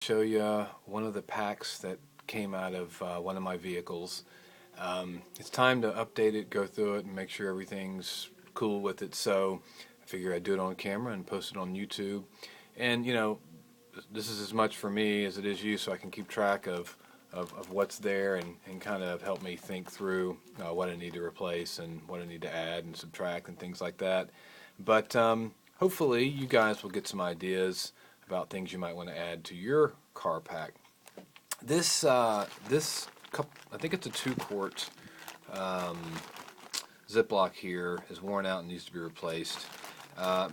Show you one of the packs that came out of one of my vehicles. It's time to update it, go through it, and make sure everything's cool with it. So I figure I'd do it on camera and post it on YouTube. And this is as much for me as it is you, so I can keep track of what's there and kind of help me think through what I need to replace and what I need to add and subtract and things like that. But hopefully you guys will get some ideas about things you might want to add to your car pack. This cup, I think it's a 2-quart Ziploc here, is worn out and needs to be replaced.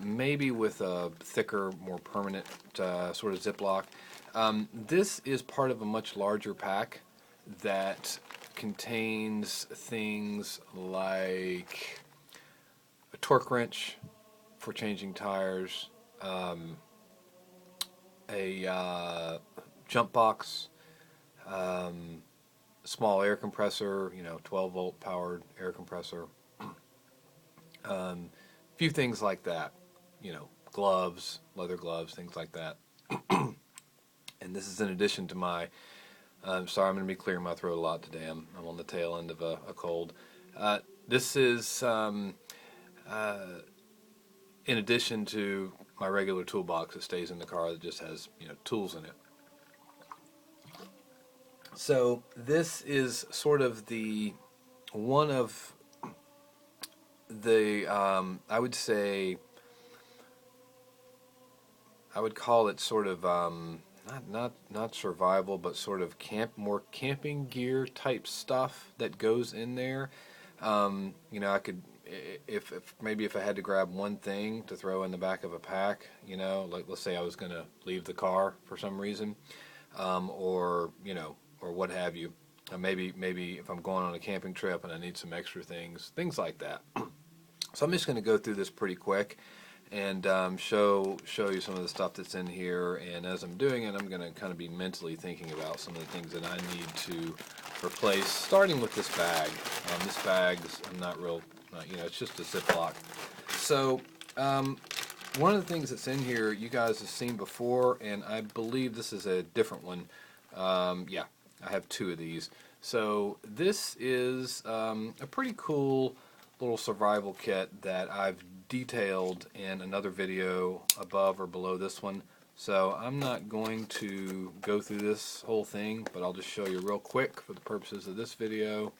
Maybe with a thicker, more permanent sort of Ziploc. This is part of a much larger pack that contains things like a torque wrench for changing tires, a jump box, small air compressor, 12-volt powered air compressor, few things like that, gloves, leather gloves, things like that. And this is in addition to my, sorry, I'm going to be clearing my throat a lot today. I'm on the tail end of a cold. This is in addition to my regular toolbox that stays in the car that just has, tools in it. So this is sort of one of the, I would say, I would call it sort of, not survival, but sort of more camping gear type stuff that goes in there. I could, if maybe if I had to grab one thing to throw in the back of a pack, like let's say I was going to leave the car for some reason, or what have you. Maybe if I'm going on a camping trip and I need some extra things like that. So I'm just going to go through this pretty quick and show you some of the stuff that's in here. And as I'm doing it, I'm going to kind of be mentally thinking about some of the things that I need to replace, starting with this bag. This bag's it's just a Ziploc. So one of the things that's in here you guys have seen before, and I believe this is a different one. Yeah, I have 2 of these. So this is a pretty cool little survival kit that I've detailed in another video above or below this one. So I'm not going to go through this whole thing, but I'll just show you real quick for the purposes of this video.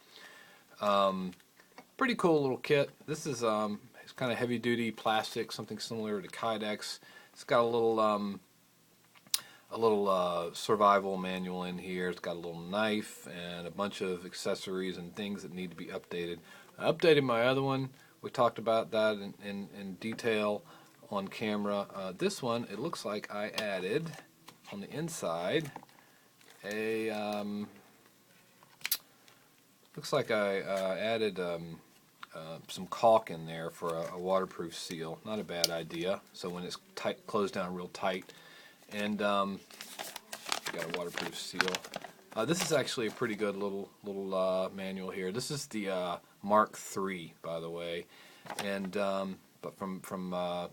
Pretty cool little kit. This is it's kind of heavy duty plastic, something similar to Kydex. It's got a little survival manual in here. It's got a little knife and a bunch of accessories and things that need to be updated. I updated my other one. We talked about that in detail on camera. This one, it looks like I added on the inside looks like I added some caulk in there for a waterproof seal. Not a bad idea. So when it's tight, closed down real tight, and got a waterproof seal. This is actually a pretty good little manual here. This is the Mark III, by the way, and but from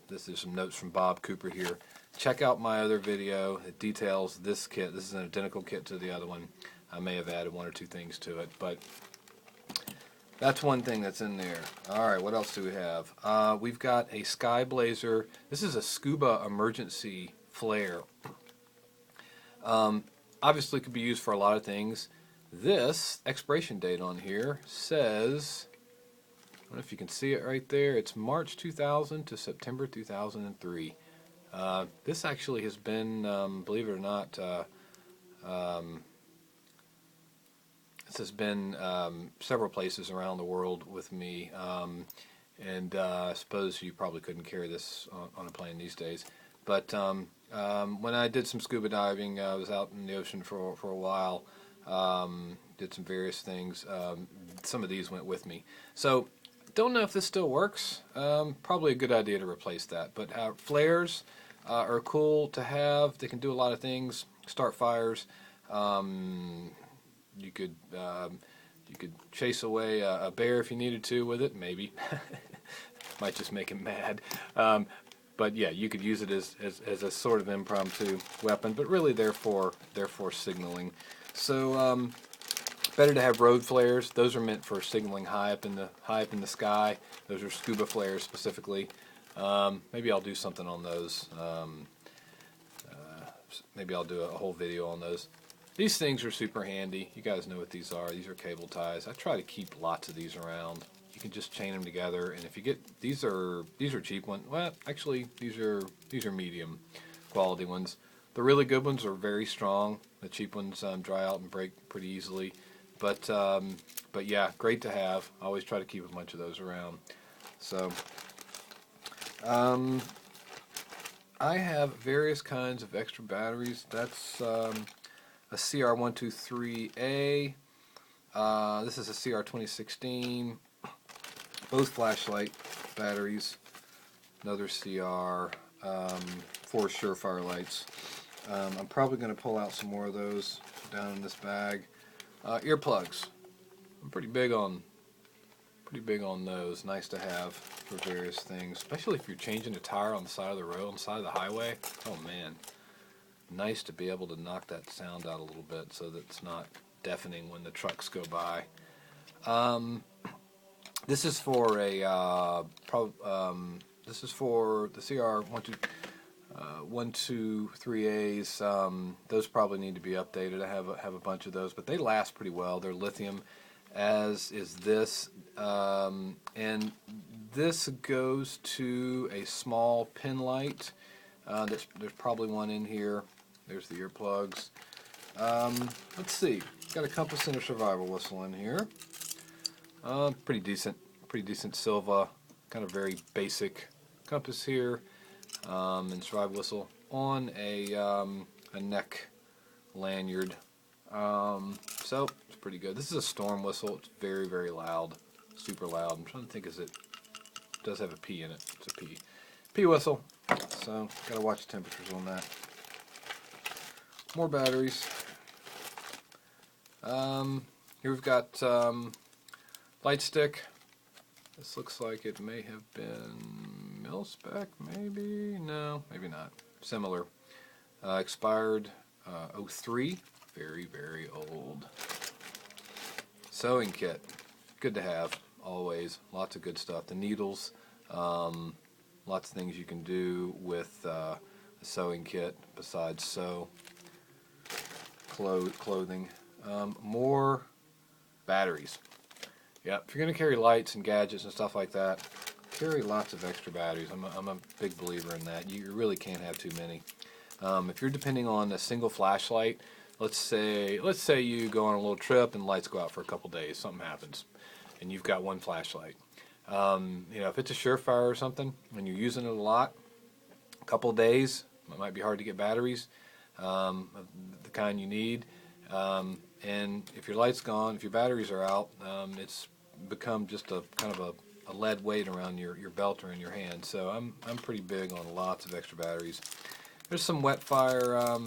this is some notes from Bob Cooper here. Check out my other video. It details this kit. This is an identical kit to the other one. I may have added 1 or 2 things to it, but that's one thing that's in there. All right, what else do we have? We've got a Sky Blazer. This is a scuba emergency flare. Obviously could be used for a lot of things. This expiration date on here says, I don't know if you can see it right there, it's March 2000 to September 2003. This actually has been, believe it or not, this has been several places around the world with me, and I suppose you probably couldn't carry this on a plane these days. But when I did some scuba diving, I was out in the ocean for a while, did some various things. Some of these went with me. So don't know if this still works. Probably a good idea to replace that. But flares are cool to have. They can do a lot of things. Start fires. You could chase away a bear if you needed to with it. Maybe might just make him mad. But yeah, you could use it as a sort of impromptu weapon, but really they're for signaling. So better to have road flares. Those are meant for signaling high up in the sky. Those are scuba flares specifically. Maybe I'll do something on those. Maybe I'll do a whole video on those. These things are super handy. You guys know what these are. These are cable ties. I try to keep lots of these around. You can just chain them together, and if you get these are cheap ones. Well, actually, these are medium quality ones. The really good ones are very strong. The cheap ones dry out and break pretty easily. But yeah, great to have. I always try to keep a bunch of those around. So I have various kinds of extra batteries. That's a CR123A. This is a CR2016. Both flashlight batteries. Another CR. 4 Surefire lights. I'm probably going to pull out some more of those down in this bag. Earplugs. I'm pretty big on those. Nice to have for various things, especially if you're changing a tire on the side of the road, on the side of the highway. Oh man, nice to be able to knock that sound out a little bit so that it's not deafening when the trucks go by. This is for this is for the CR123As. Those probably need to be updated. I have a bunch of those, but they last pretty well. They're lithium, as is this, and this goes to a small pin light. There's probably one in here. There's the earplugs. Let's see. Got a compass and a survival whistle in here. Pretty decent Silva, kind of very basic compass here, and survival whistle on a neck lanyard. So it's pretty good. This is a storm whistle. It's very, very loud, super loud. I'm trying to think, it does have a P in it. It's a P whistle. So gotta watch the temperatures on that. More batteries. Here we've got light stick. This looks like it may have been mil-spec, maybe? No, maybe not. Similar. Expired 03. Very, very old. Sewing kit. Good to have, always. Lots of good stuff. The needles. Lots of things you can do with a sewing kit besides sew. Clothing. More batteries. Yep, if you're going to carry lights and gadgets and stuff like that, carry lots of extra batteries. I'm a big believer in that. You really can't have too many. If you're depending on a single flashlight, let's say you go on a little trip and lights go out for a couple days, something happens, and you've got one flashlight. If it's a Surefire or something, and you're using it a lot, a couple of days, it might be hard to get batteries, the kind you need. And if your light's gone, if your batteries are out, it's become just a kind of a lead weight around your belt or in your hand. So I'm pretty big on lots of extra batteries. There's some wet fire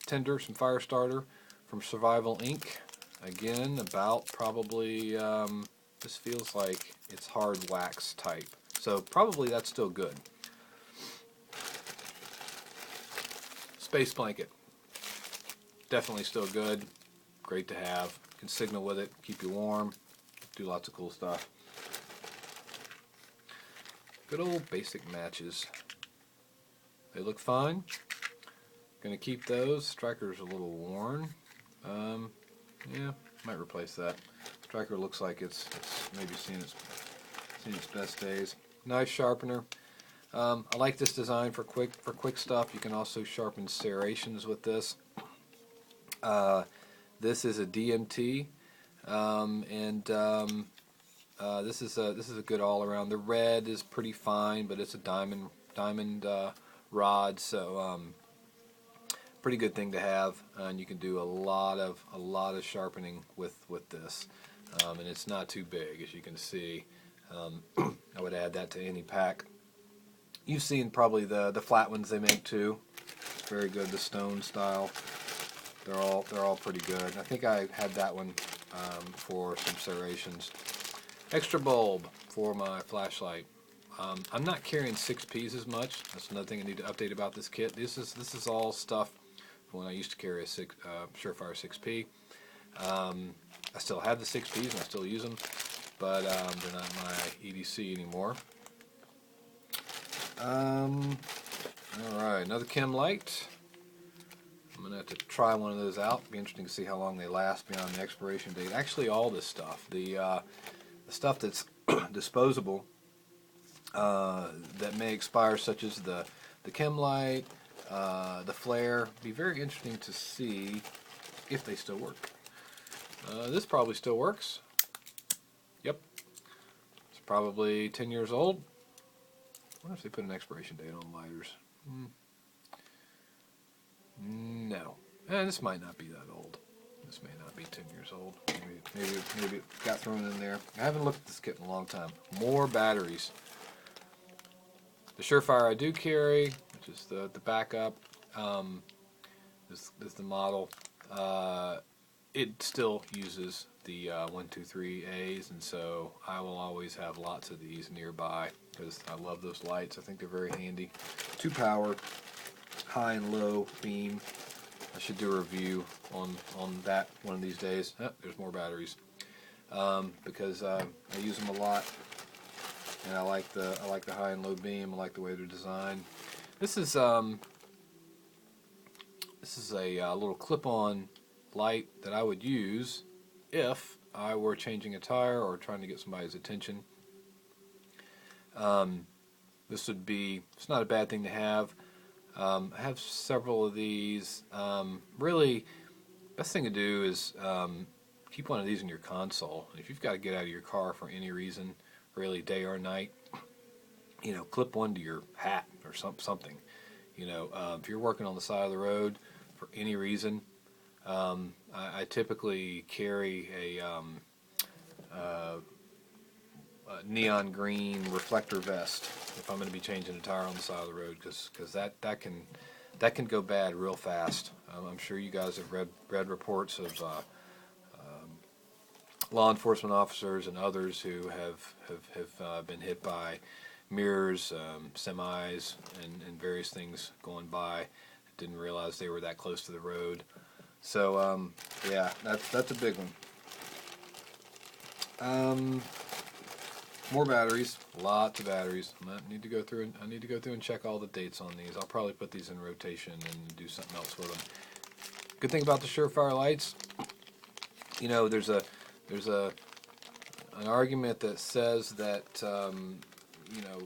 tinder, some fire starter from Survival Inc. Again, about probably this feels like it's hard wax type. So probably that's still good. Space blanket. Definitely still good. Great to have. Can signal with it, keep you warm, do lots of cool stuff. Good old basic matches. They look fine. Gonna keep those. Striker's a little worn. Yeah, might replace that. Striker looks like it's maybe seen its best days. Knife sharpener. I like this design for quick stuff. You can also sharpen serrations with this. This is a DMT, and this is a good all around. The red is pretty fine, but it's a diamond rod, so pretty good thing to have, and you can do a lot of sharpening with this, and it's not too big, as you can see. I would add that to any pack. You've seen probably the flat ones they make too. Very good, the stone style. They're all pretty good. I think I had that one for some serrations. Extra bulb for my flashlight. I'm not carrying 6Ps as much. That's another thing I need to update about this kit. This is all stuff from when I used to carry a Surefire 6P. I still have the 6Ps and I still use them, but they're not my EDC anymore. Alright, another Chem Light. I'm going to have to try one of those out. It'll be interesting to see how long they last beyond the expiration date. Actually, all this stuff, the stuff that's disposable, that may expire, such as the Chem Light, the Flare, be very interesting to see if they still work. This probably still works. Yep. It's probably 10 years old. I wonder if they put an expiration date on lighters. No. This might not be that old. This may not be 10 years old. Maybe it got thrown in there. I haven't looked at this kit in a long time. More batteries. The Surefire I do carry, which is the backup, is the model. It still uses the 123As, and so I will always have lots of these nearby because I love those lights. I think they're very handy. 2-power, high and low beam. I should do a review on that one of these days. Oh, there's more batteries, because I use them a lot, and I like the high and low beam. I like the way they're designed. This is a little clip-on light that I would use if I were changing a tire or trying to get somebody's attention. This would be, it's not a bad thing to have. I have several of these. Really, best thing to do is keep one of these in your console. If you've got to get out of your car for any reason, really day or night, clip one to your hat or something. If you're working on the side of the road for any reason, I typically carry a neon green reflector vest if I'm going to be changing a tire on the side of the road, because that can go bad real fast. I'm sure you guys have read reports of law enforcement officers and others who have been hit by mirrors, semis, and various things going by. Didn't realize they were that close to the road. So yeah, that's a big one. More batteries, lots of batteries. I need to go through and check all the dates on these. I'll probably put these in rotation and do something else with them. Good thing about the Surefire lights, there's an argument that says that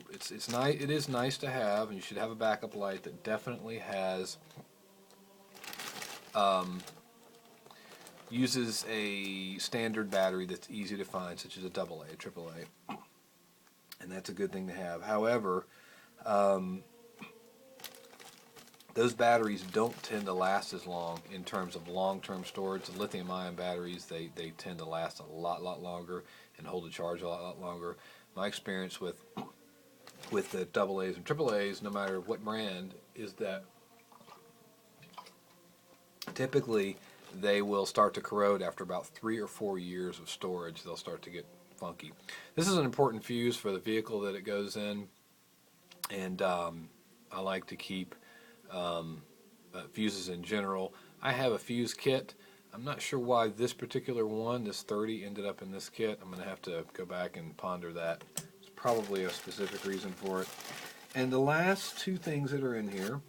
it is nice to have, and you should have a backup light that definitely has uses a standard battery that's easy to find, such as a AA, a AAA, and that's a good thing to have. However, those batteries don't tend to last as long in terms of long-term storage. The lithium-ion batteries, they tend to last a lot longer and hold a charge a lot longer. My experience with the AA's and AAA's, no matter what brand, is that typically they will start to corrode after about 3 or 4 years of storage. They'll start to get funky. This is an important fuse for the vehicle that it goes in, and I like to keep fuses in general. I have a fuse kit. I'm not sure why this particular one, this 30, ended up in this kit. I'm going to have to go back and ponder that. There's probably a specific reason for it. And the last two things that are in here,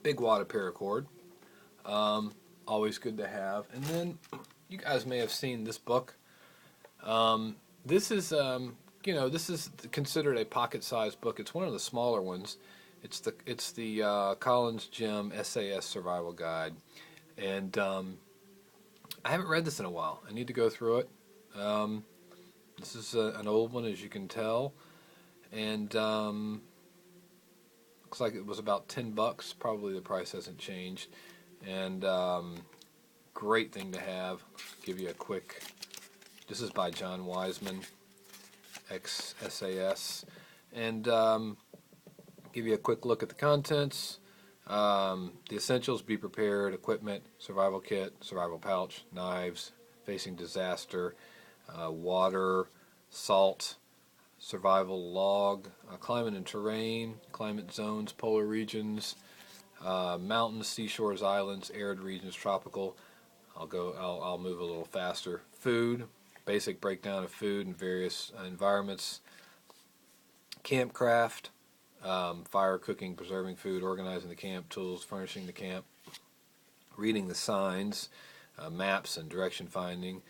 big wad of paracord. Always good to have. And then you guys may have seen this book. This is this is considered a pocket-sized book. It's one of the smaller ones. It's the Collins Gym SAS Survival Guide, and I haven't read this in a while. I need to go through it. This is an old one, as you can tell, and looks like it was about $10. Probably the price hasn't changed. And great thing to have. Give you a quick. This is by John Wiseman, ex-SAS, and give you a quick look at the contents. The essentials: be prepared, equipment, survival kit, survival pouch, knives, facing disaster, water, salt, survival log, climate and terrain, climate zones, polar regions, mountains, seashores, islands, arid regions, tropical. I'll move a little faster. Food, basic breakdown of food in various environments. Campcraft, fire, cooking, preserving food, organizing the camp, tools, furnishing the camp. Reading the signs, maps and direction finding.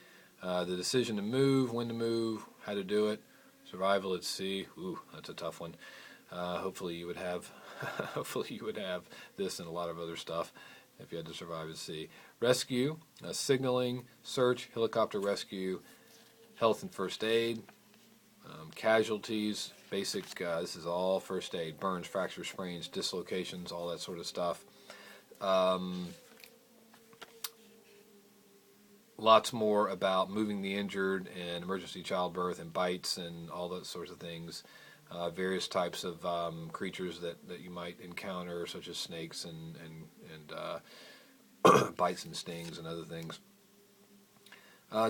The decision to move, when to move, how to do it. Survival at sea. Ooh, that's a tough one. Hopefully you would have, hopefully you would have this and a lot of other stuff if you had to survive at sea. Rescue, signaling, search, helicopter rescue, health and first aid. Casualties, basic. This is all first aid: burns, fractures, sprains, dislocations, all that sort of stuff. Lots more about moving the injured and emergency childbirth and bites and all those sorts of things. Various types of creatures that you might encounter, such as snakes and bites and stings and other things.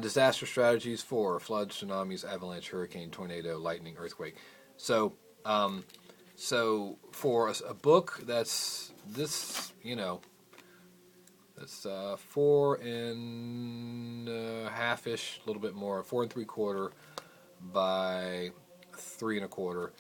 Disaster strategies for floods, tsunamis, avalanche, hurricane, tornado, lightning, earthquake. So for a book that's this, that's 4.5-ish, a little bit more, 4 3/4 by 3 1/4.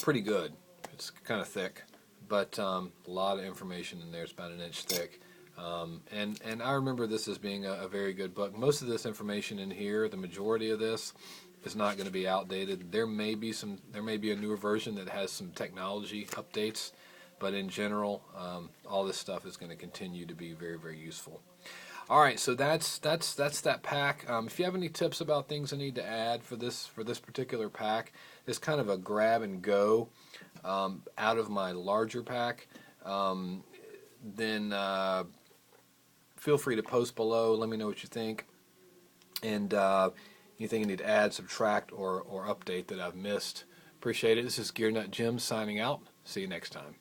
Pretty good. It's kind of thick, but a lot of information in there. It's about 1 inch thick. And I remember this as being a very good book. Most of this information in here, the majority of this, is not going to be outdated. There may be a newer version that has some technology updates, but in general, all this stuff is going to continue to be very, very useful. All right, so that's that pack. If you have any tips about things I need to add for this particular pack, it's kind of a grab and go out of my larger pack. Then feel free to post below. Let me know what you think, and anything you need to add, subtract, or update that I've missed. Appreciate it. This is Gear Nut Jim signing out. See you next time.